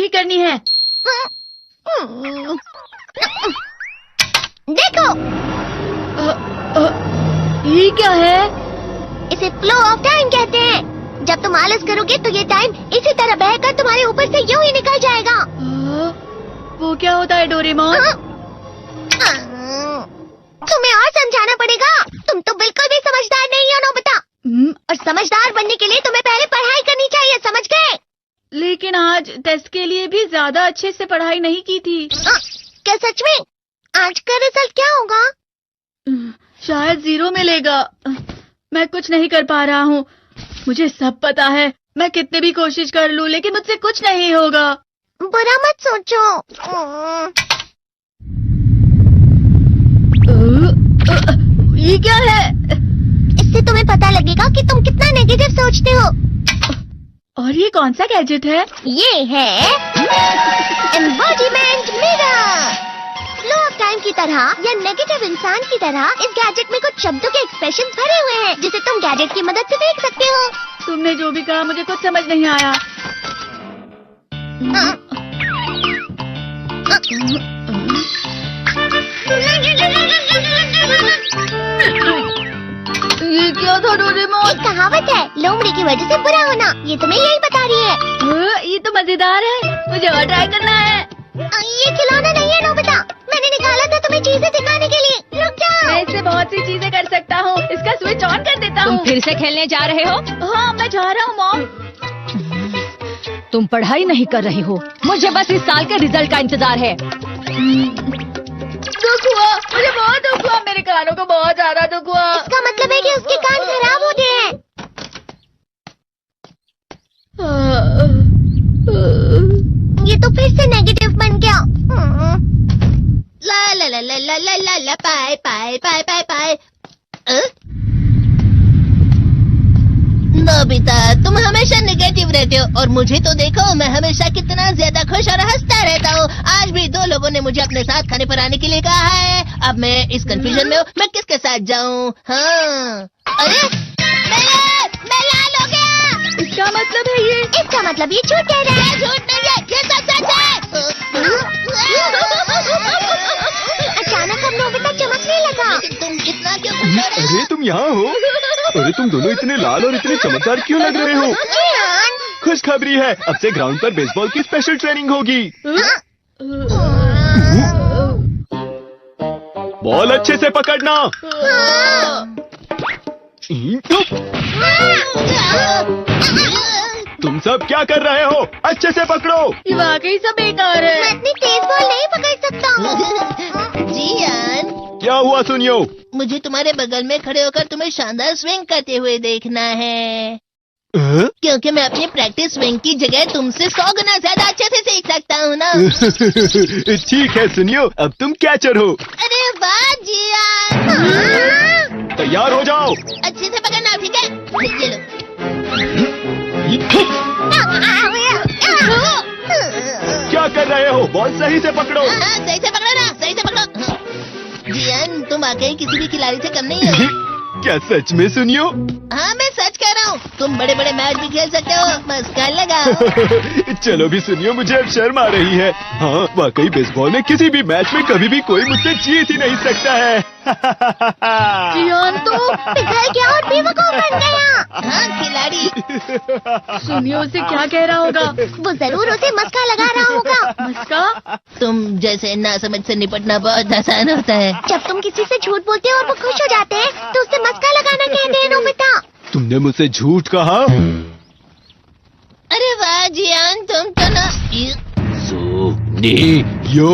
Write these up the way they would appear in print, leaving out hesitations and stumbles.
ठीक करनी है। देखो, ये क्या है? इसे फ्लो ऑफ टाइम कहते हैं। जब तुम आलस करोगे तो ये टाइम इसी तरह बहकर तुम्हारे ऊपर से यूं ही निकल जाएगा। वो क्या होता है डोरेमोन? तुम्हें और समझाना पड़ेगा। तुम तो बिल्कुल भी समझदार नहीं हो नोबिता। और समझदार बनने के लिए तुम्हें पहले पढ़ाई करनी चाहिए, समझ गए? लेकिन आज टेस्ट के लिए भी ज्यादा अच्छे से पढ़ाई नहीं की थी। क्या सच में? आज का रिजल्ट क्या होगा? शायद 0 मिलेगा। मैं कुछ नहीं कर पा रहा हूँ। मुझे सब पता है। मैं कितने भी कोशिश कर लूँ लेकिन मुझसे कुछ नहीं होगा। बुरा मत सोचो। ये क्या है? इससे तुम्हें पता लगेगा कि तुम कितना नेगेटिव सोचते हो। और ये कौन सा गैजेट है? ये है embodiment mirror. Flow of time की तरह या नेगेटिव इंसान की तरह इस गैजेट में कुछ शब्दों के एक्सप्रेशन भरे हुए हैं जिसे तुम गैजेट की मदद से देख सकते हो। तुमने जो भी कहा मुझे कुछ समझ नहीं आया। ये क्या था डोरेमोन? एक कहावत है, लोमड़ी की वजह से बुरा होना। ये तुम्हें यही बता रही है। ये तो मजेदार है। मुझे और ट्राई करना है। ये खिलौना नहीं है नोबिता। मैंने निकाला था तुम्हें चीजें दिखाने के लिए। रुक जाओ। मैं इससे बहुत सी चीजें कर सकता हूँ। इसका स्विच ऑन कर देता हूँ। तुम फिर से खेलने जा रहे हो? हाँ, मैं जा रहा हूँ मॉम। तुम पढ़ाई नहीं कर रही हो। मुझे बस इस साल के रिजल्ट का इंतजार है। दुख हुआ, मुझे बहुत दुख हुआ। मेरे कानों को बहुत ज्यादा दुख हुआ। इसका मतलब है कि उसके कान खराब हो गए हैं। ये तो फिर से नेगेटिव बन गया। ला ला ला ला ला ला ला ला पाए पाए पाए पाए पाए। नोबिता, तुम हमेशा नेगेटिव रहते हो और मुझे तो देखो, मैं हमेशा कितना ज्यादा खुश और हंसता रहता हूँ। आज भी 2 लोगों ने मुझे अपने साथ खाने पर आने के लिए कहा है। अब मैं इस कंफ्यूजन में हूँ, मैं किसके साथ जाऊँ? हाँ, अरे मैं लाल हो गया। इसका मतलब है ये? इसका मतलब ये झूठ कह रहा है। झूठ नहीं है, ये सच है। अचानक हम नोबिता चमकने लगा। तुम कितना क्यों खुश हो रहे हो? अरे तुम यहाँ हो? अरे तुम दोनों इतने लाल और इतने चमकदार क्यों लग रहे हो? खुशखबरी है, अब से ग्राउंड पर बेसबॉल की स्पेशल ट्रेनिंग होगी। बॉल अच्छे से पकड़ना। तुम सब क्या कर रहे हो? अच्छे से पकड़ो। ये वाकई सब बेकार है। मैं इतनी तेज बॉल नहीं पकड़ सकता। जियान, क्या हुआ सुनियो? मुझे तुम्हारे बगल में खड़े होकर तुम्हें शानदार स्विंग करते हुए देखना है। क्योंकि मैं अपनी प्रैक्टिस स्विंग की जगह तुमसे 100 गुना ज्यादा अच्छे से सीख सकता हूँ ना। ठीक है सुनियो, अब तुम कैचर हो। अरे वाह जियान। तैयार हो जाओ। अच्छे से पकड़ना, ठीक है? ये लो। क्या कर रहे हो? बॉल सही से पकड़ो। सही से पकड़ो ना, सही से पकड़ो। जियान, तुम वाकई किसी भी खिलाड़ी से कम नहीं हो। क्या सच में सुनियो? हाँ, मैं सच कह रहा हूँ। तुम बड़े बड़े मैच भी खेल सकते हो। मस्का लगाओ। चलो भी सुनियो, मुझे अब शर्म आ रही है। हाँ, वाकई बेसबॉल में किसी भी मैच में कभी भी कोई मुझसे जीत ही नहीं सकता है। जियान तो पिघल गया और बेवकूफ बन गया। हाँ, खिलाड़ी। सुनियो उसे क्या कह रहा होगा? वो जरूर उसे मस्का लगा रहा होगा। मस्का? तुम जैसे नासमझ से निपटना बहुत आसान होता है। जब तुम किसी से झूठ बोलते हो और वो खुश हो जाते हैं तो उससे मस्का लगाना कहते हैं नोबिता। तुमने मुझसे झूठ कहा? अरे वाह जियान, तुम तो ना। यो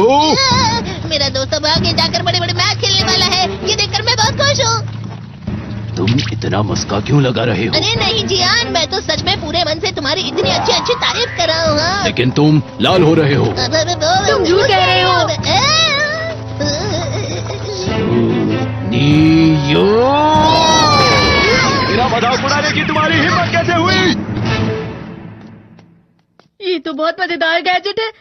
मेरा दोस्त अब आगे जाकर बड़े बड़े मैच खेलने वाला है। ये देखकर मैं बहुत खुश हूँ। तुम इतना मस्का क्यों लगा रहे हो? अरे नहीं जियान, मैं तो सच में पूरे मन से तुम्हारी इतनी अच्छी अच्छी तारीफ कर रहा हूँ। हाँ। लेकिन तुम लाल हो रहे हो। तुम झूठ कह रहे हो। मेरा मजाक उड़ाने की तुम्हारी हिम्मत कैसे हुई? ये तो बहुत मजेदार गैजेट है।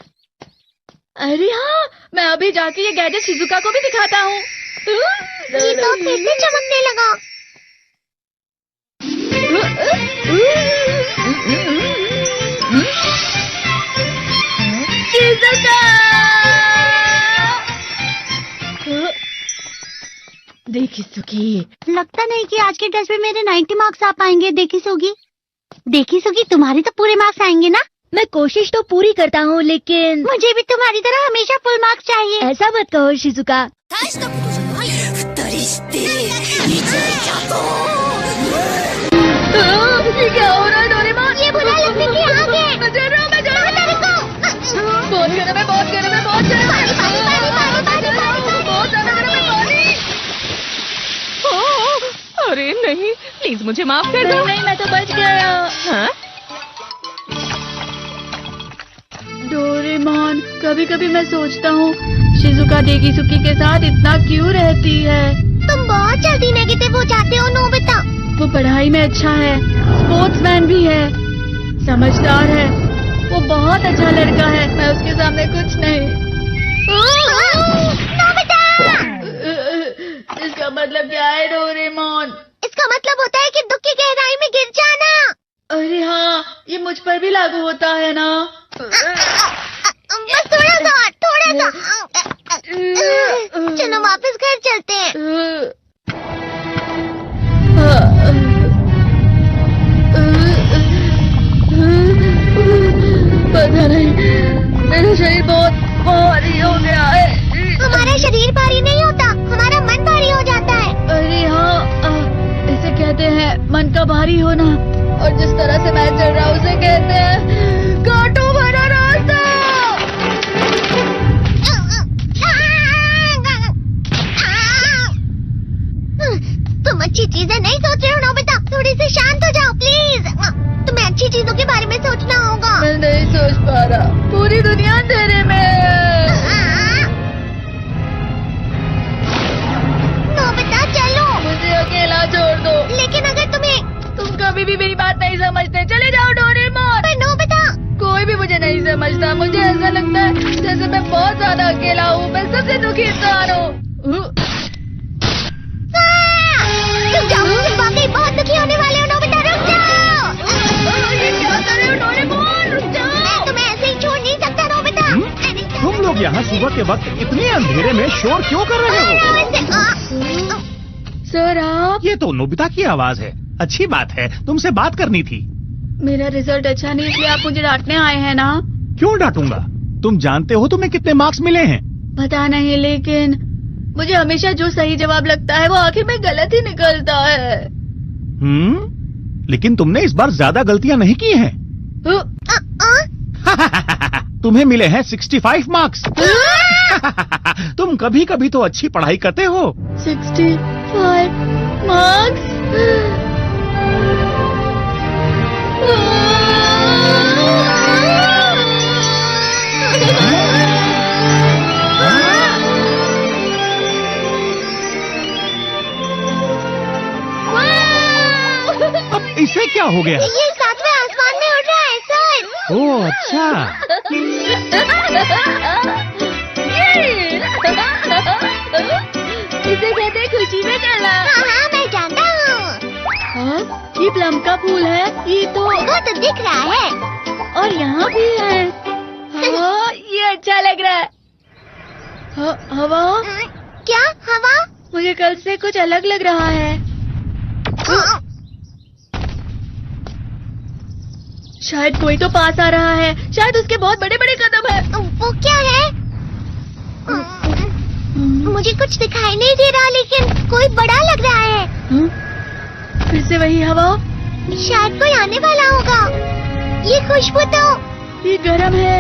अरे हाँ, मैं अभी जाके ये गैजेट शिजुका को भी दिखाता हूँ। जी तो फिर से चमकने लगा। देखिसुकी। लगता नहीं कि आज के टेस्ट में मेरे 90 मार्क्स आ पाएंगे। देखिसुगी तुम्हारे तो पूरे मार्क्स आएंगे ना? मैं कोशिश तो पूरी करता हूँ, लेकिन मुझे भी तुम्हारी तरह हमेशा फुल मार्क्स चाहिए। ऐसा मत कहो शिजुका। ये क्या हो रहा है डोरेमोन? ये बुरा लगने की आग है। मैं डर रहा हूँ, मैं डर रहा हूँ। बहुत गर्म है, बहुत गर्म है, बहुत गर्म है। बहुत ज्यादा गर्म है पानी। अरे नहीं, प्लीज मुझे माफ कर दो। नहीं, मैं तो बच गया। हाँ? डोरेमोन, कभी कभी मैं सोचता हूँ शिजुका देखिसुकी के साथ इतना क्यों रहती है। तुम बहुत जल्दी नेगेटिव हो जाते हो नोबिता। वो पढ़ाई में अच्छा है, स्पोर्ट्समैन भी है, समझदार है, वो बहुत अच्छा लड़का है। मैं उसके सामने कुछ नहीं। नोबिता! इसका मतलब क्या है डोरेमोन? इसका मतलब होता है कि दुख की गहराई में गिर जाना। अरे हाँ, ये मुझ पर भी लागू होता है ना। बस थोड़ा सा। चलो वापस घर चलते हैं। पता नहीं, मेरा शरीर बहुत भारी हो गया है। हमारा शरीर भारी नहीं होता, हमारा मन भारी हो जाता है। अरे हाँ, इसे कहते हैं मन का भारी होना। और जिस तरह से मैं चल रहा हूँ उसे कहते हैं कांटों भरा रास्ता। तुम अच्छी चीजें नहीं सोच रहे हो नोबिता। थोड़ी सी शांत हो जाओ प्लीज। तुम्हें अच्छी चीजों के बारे में सोचना होगा। मैं नहीं सोच पा रहा, पूरी दुनिया अंधेरे में है। नोबिता चलो। मुझे अकेला छोड़ दो। लेकिन अगर तुम कभी भी मेरी बात नहीं समझते। चले जाओ डोरेमोन। पर नोबिता। कोई भी मुझे नहीं समझता। मुझे ऐसा लगता है जैसे मैं बहुत ज्यादा अकेला हूँ। मैं सबसे दुखी इंसान हूँ। रुक जाओ, तुम वाकई बहुत दुखी होने वाले हो नोबिता। रुक जाओ। ये क्या कर रहे हो डोरेमोन? रुक जाओ। मैं तुम्हें ऐसे ही छोड़ नहीं सकता नोबिता। तुम लोग यहाँ सुबह के वक्त इतने अंधेरे में शोर क्यों कर रहे हो? सर आप? ये तो नोबिता की आवाज है। अच्छी बात है, तुमसे बात करनी थी। मेरा रिजल्ट अच्छा नहीं, इसलिए आप मुझे डांटने आए हैं ना? क्यों डांटूंगा? तुम जानते हो तुम्हें कितने मार्क्स मिले हैं? पता नहीं, लेकिन मुझे हमेशा जो सही जवाब लगता है वो आखिर में गलत ही निकलता है। लेकिन तुमने इस बार ज्यादा गलतियां नहीं की हैं। तुम्हें मिले हैं 65 मार्क्स। तुम कभी कभी तो अच्छी पढ़ाई करते हो। 65 मार्क्स? अब इसे क्या हो गया? ये सातवें आसमान में उड़ रहा है सर। ओह अच्छा। इसे कहते हैं खुशी में चलना। हाँ मैं जानता हूँ। हाँ, ये प्लम का फूल है। ये तो वो तो दिख रहा है। और यहाँ भी है। हाँ, ये अच्छा लग रहा है। हवा? क्या हवा? मुझे कल से कुछ अलग लग रहा है। शायद कोई तो पास आ रहा है। शायद उसके बहुत बड़े बड़े कदम है। वो क्या है? मुझे कुछ दिखाई नहीं दे रहा, लेकिन कोई बड़ा लग रहा है। फिर से वही हवा। शायद कोई आने वाला होगा। ये खुशबू तो ये गरम है।